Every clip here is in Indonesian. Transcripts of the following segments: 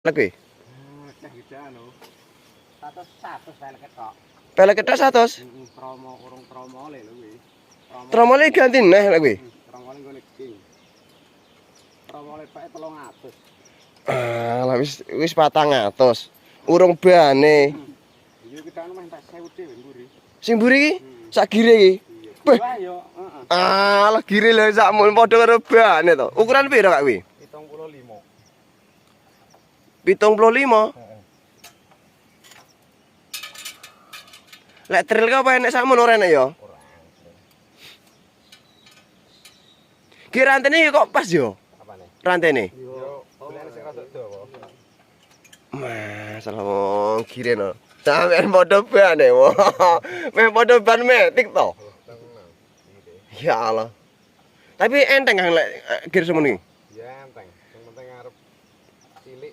Lagi. Satu pelek ketok. Pelek ketok 100. Promo urung promo le lho kuwi. Promo le ganti neh lek kuwi. Promo le ngene iki. Promo le pake 300. Ah, wis 400. Urung bane. Iya kita anu meh tak 1000 dhewe mburi. Sing mburi iki sak gire iki. Beh. Yo, heeh. Ah, gire lho sakmu padha karo bane to. Ukuran piro Kak kuwi? 75. 75. Lek tril ka apa enek sakmono ora enek ya? Ora. Ki rantene ya kok pas yo. Apane? Rantene. Yo, golek sing rada dawa. Masalah wong gire no. Sampeyan padha bane. Meh padha ban metik to. Ya Allah. Tapi enteng kan lek gir semene. Ya enteng. Sing penting arep cilik.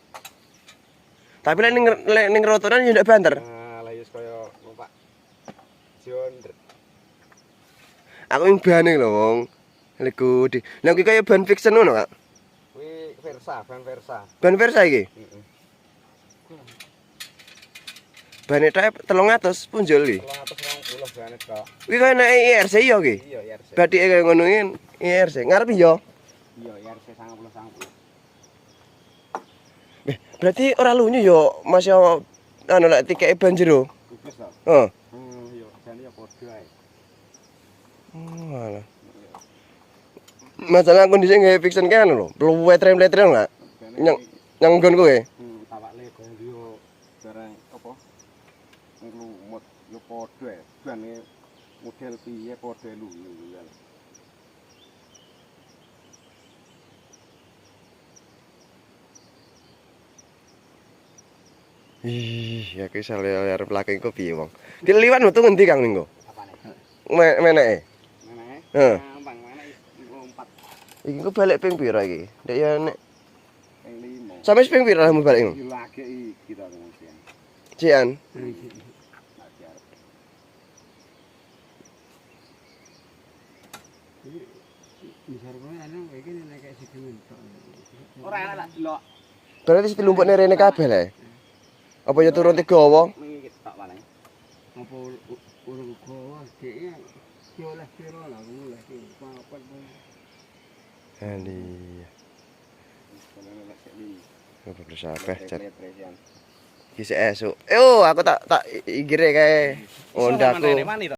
Tapi lek ning rotoran yo ndak banter. Nah, lah wis kaya numpak jonder. Aku ing bane lho wong. Lek gede. Lah kuwi kaya ban fiction ngono, Kak. Kuwi Versa, ban Versa. Ban Versa iki. Heeh. Bane tek 300 punjul iki. 320 bane kok. Kuwi kaya nek IRC yo iki. Iya, IRC. Bathike kaya ngono iki IRC. Ngarep yo. Iya, IRC 90. Berarti ora lunyu yo Mas yo anu lek tikeke ban jero. Gugus to. Heeh. Iya, jane ya padha ae. Oh, alah. Masalah kondisi nggih fiction kan lho. Pletre-pletre enggak? Yang nggon kowe. Tawakle kaya yo barang apa? Nglumut yo padha ae. Bane model piye padha lunyu ya. Ih, ya ki sale arep laki kok piye wong. Diliwat metu ngendi Kang Minggo? Apane? Meneke. Meneh. Heeh. Gampang meneh 4 Iki ku balik ping pira iki? Ndek ya nek ping 5. sampe ping pira lah balik iki? Yo lagi iki to kemudian. Cian. Ora enak lak delok. Berarti setelumpukne rene kabeh le. Apa ya turun Tegawa? Iki tok paling. Apa urung gawa dheke yo oleh pira lah oleh papat. Ali. Apa sampai cat. Iki esuk. Aku tak igire kae. Ondaku.